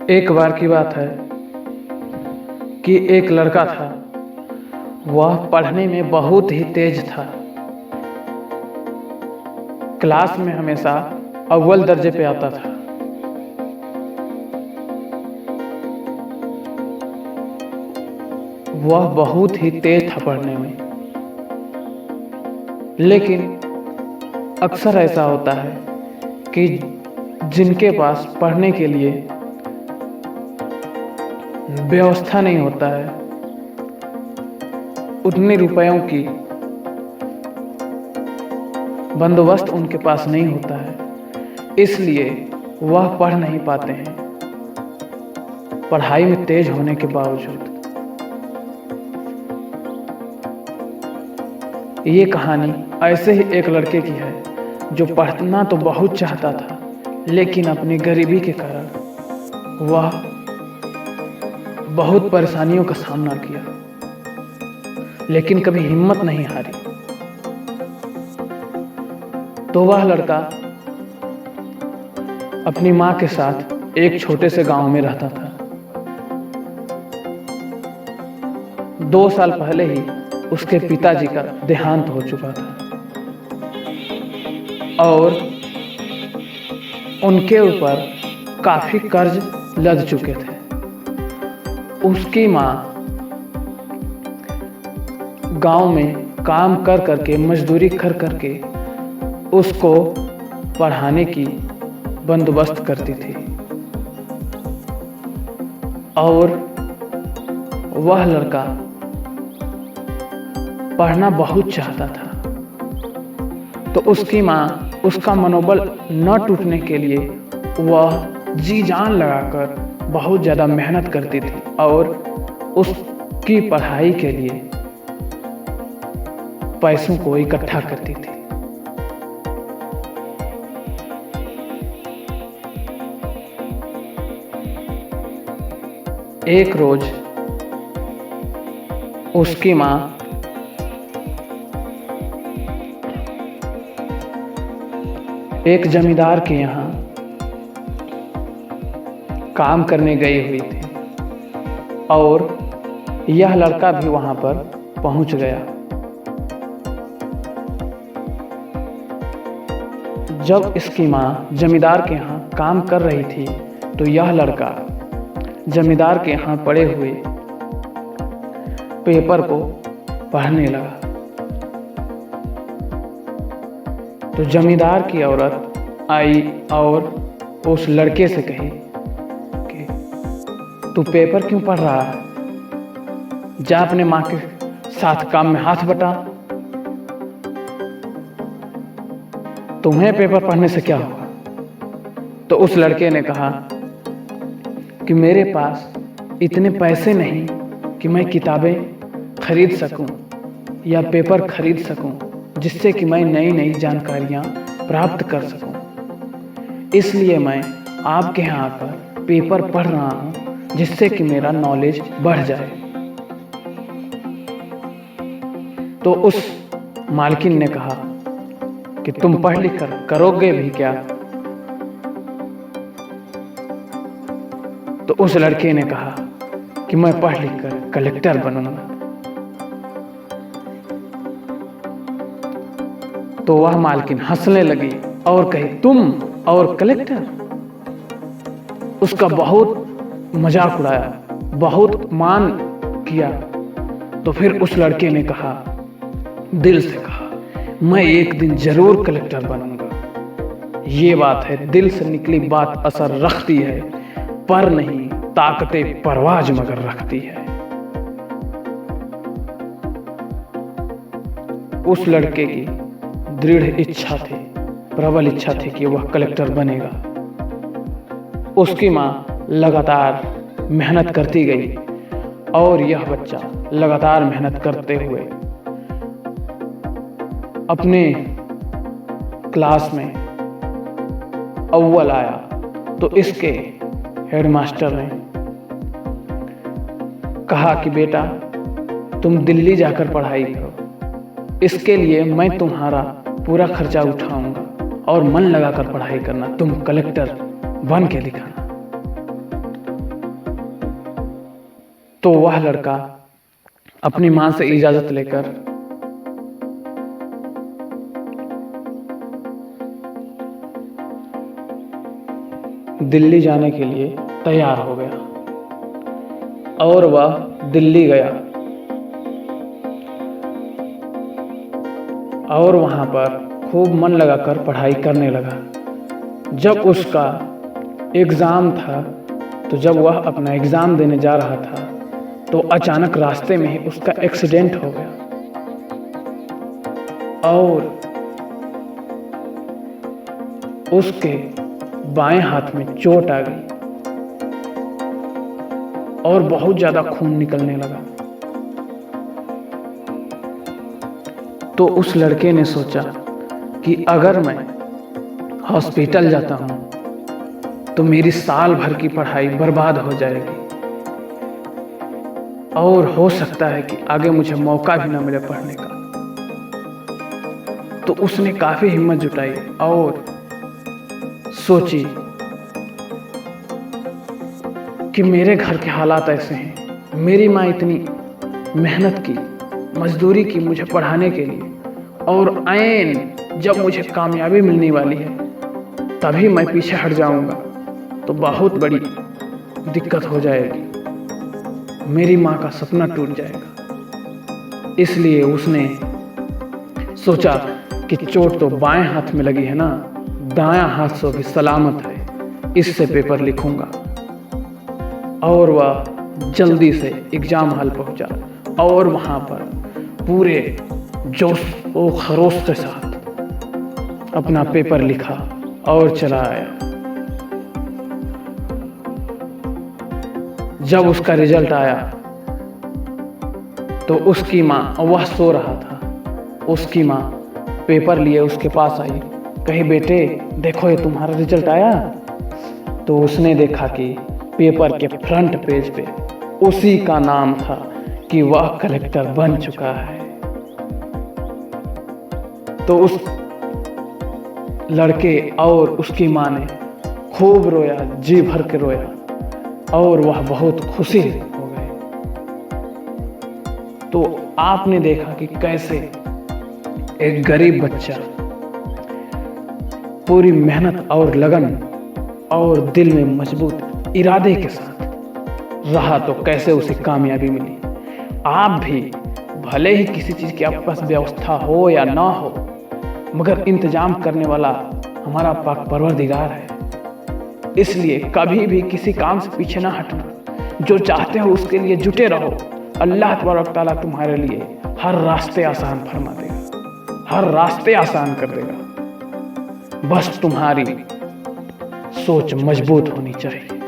एक बार की बात है कि एक लड़का था। वह पढ़ने में बहुत ही तेज था। क्लास में हमेशा अव्वल दर्जे पे आता था। वह बहुत ही तेज था पढ़ने में। लेकिन अक्सर ऐसा होता है कि जिनके पास पढ़ने के लिए व्यवस्था नहीं होता है, उतने रुपयों की बंदोबस्त उनके पास नहीं होता है, इसलिए वह पढ़ नहीं पाते हैं पढ़ाई में तेज होने के बावजूद। ये कहानी ऐसे ही एक लड़के की है जो पढ़ना तो बहुत चाहता था, लेकिन अपनी गरीबी के कारण वह बहुत परेशानियों का सामना किया, लेकिन कभी हिम्मत नहीं हारी। तो वह लड़का अपनी माँ के साथ एक छोटे से गांव में रहता था। 2 साल पहले ही उसके पिताजी का देहांत हो चुका था और उनके ऊपर काफी कर्ज लद चुके थे। उसकी माँ गांव में काम कर करके, मजदूरी कर करके उसको पढ़ाने की बंदोबस्त करती थी और वह लड़का पढ़ना बहुत चाहता था। तो उसकी माँ उसका मनोबल न टूटने के लिए वह जी जान लगाकर बहुत ज़्यादा मेहनत करती थी और उसकी पढ़ाई के लिए पैसों को इकट्ठा करती थी। एक रोज उसकी माँ एक जमींदार के यहाँ काम करने गई हुई थी और यह लड़का भी वहाँ पर पहुँच गया। जब इसकी माँ जमींदार के यहाँ काम कर रही थी तो यह लड़का जमींदार के यहाँ पड़े हुए पेपर को पढ़ने लगा। तो जमींदार की औरत आई और उस लड़के से कही कि तू पेपर क्यों पढ़ रहा है, जा अपने माँ के साथ काम में हाथ बटा। तुम्हें पेपर पढ़ने से क्या होगा। तो उस लड़के ने कहा कि मेरे पास इतने पैसे नहीं कि मैं किताबें खरीद सकूं या पेपर खरीद सकूं, जिससे कि मैं नई नई जानकारियां प्राप्त कर सकूं। इसलिए मैं आपके यहाँ आकर पेपर पढ़ रहा हूं, जिससे कि मेरा नॉलेज बढ़ जाए। तो उस मालकिन ने कहा कि तुम पढ़ लिख कर करोगे भी क्या। तो उस लड़के ने कहा कि मैं पढ़ लिख कर कलेक्टर बनूंगा। तो वह मालकिन हंसने लगी और कही तुम और कलेक्टर। उसका बहुत मजाक उड़ाया, बहुत मान किया। तो फिर उस लड़के ने कहा, दिल से कहा, मैं एक दिन जरूर कलेक्टर बनूंगा। ये बात है, दिल से निकली बात असर रखती है, पर नहीं ताकते परवाज मगर रखती है। उस लड़के की दृढ़ इच्छा थी, प्रबल इच्छा थी कि वह कलेक्टर बनेगा। उसकी माँ लगातार मेहनत करती गई और यह बच्चा लगातार मेहनत करते हुए अपने क्लास में अव्वल आया। तो इसके हेडमास्टर ने कहा कि बेटा तुम दिल्ली जाकर पढ़ाई करो, इसके लिए मैं तुम्हारा पूरा खर्चा उठाऊंगा और मन लगाकर पढ़ाई करना, तुम कलेक्टर बन के दिखाना। तो वह लड़का अपनी माँ से इजाजत लेकर दिल्ली जाने के लिए तैयार हो गया और वह दिल्ली गया और वहाँ पर खूब मन लगाकर पढ़ाई करने लगा। जब उसका एग्ज़ाम था तो जब वह अपना एग्ज़ाम देने जा रहा था तो अचानक रास्ते में ही उसका एक्सीडेंट हो गया और उसके बाएं हाथ में चोट आ गई और बहुत ज़्यादा खून निकलने लगा। तो उस लड़के ने सोचा कि अगर मैं हॉस्पिटल जाता हूँ तो मेरी साल भर की पढ़ाई बर्बाद हो जाएगी और हो सकता है कि आगे मुझे मौका भी ना मिले पढ़ने का। तो उसने काफ़ी हिम्मत जुटाई और सोची कि मेरे घर के हालात ऐसे हैं, मेरी माँ इतनी मेहनत की, मजदूरी की मुझे पढ़ाने के लिए, और ऐन जब मुझे कामयाबी मिलने वाली है तभी मैं पीछे हट जाऊंगा तो बहुत बड़ी दिक्कत हो जाएगी, मेरी माँ का सपना टूट जाएगा। इसलिए उसने सोचा कि चोट तो बाएं हाथ में लगी है ना, दायां हाथ से भी सलामत है, इससे पेपर लिखूंगा। और वह जल्दी से एग्जाम हॉल पहुंचा और वहां पर पूरे जोश और खरोश के साथ अपना पेपर लिखा और चला आया। जब उसका रिजल्ट आया तो उसकी माँ, वह सो रहा था, उसकी माँ पेपर लिए उसके पास आई, कही बेटे देखो ये तुम्हारा रिजल्ट आया। तो उसने देखा कि पेपर के फ्रंट पेज पे उसी का नाम था कि वह कलेक्टर बन चुका है। तो उस लड़के और उसकी माँ ने खूब रोया, जी भर के रोया और वह बहुत खुशी हो गए। तो आपने देखा कि कैसे एक गरीब बच्चा पूरी मेहनत और लगन और दिल में मजबूत इरादे के साथ रहा तो कैसे उसे कामयाबी मिली। आप भी भले ही किसी चीज़ की आपके पास व्यवस्था हो या ना हो, मगर इंतजाम करने वाला हमारा पाक परवरदिगार है। इसलिए कभी भी किसी काम से पीछे ना हटना, जो चाहते हो उसके लिए जुटे रहो। अल्लाह तबारक तआला तुम्हारे लिए हर रास्ते आसान फरमा देगा, हर रास्ते आसान कर देगा। बस तुम्हारी सोच मजबूत होनी चाहिए।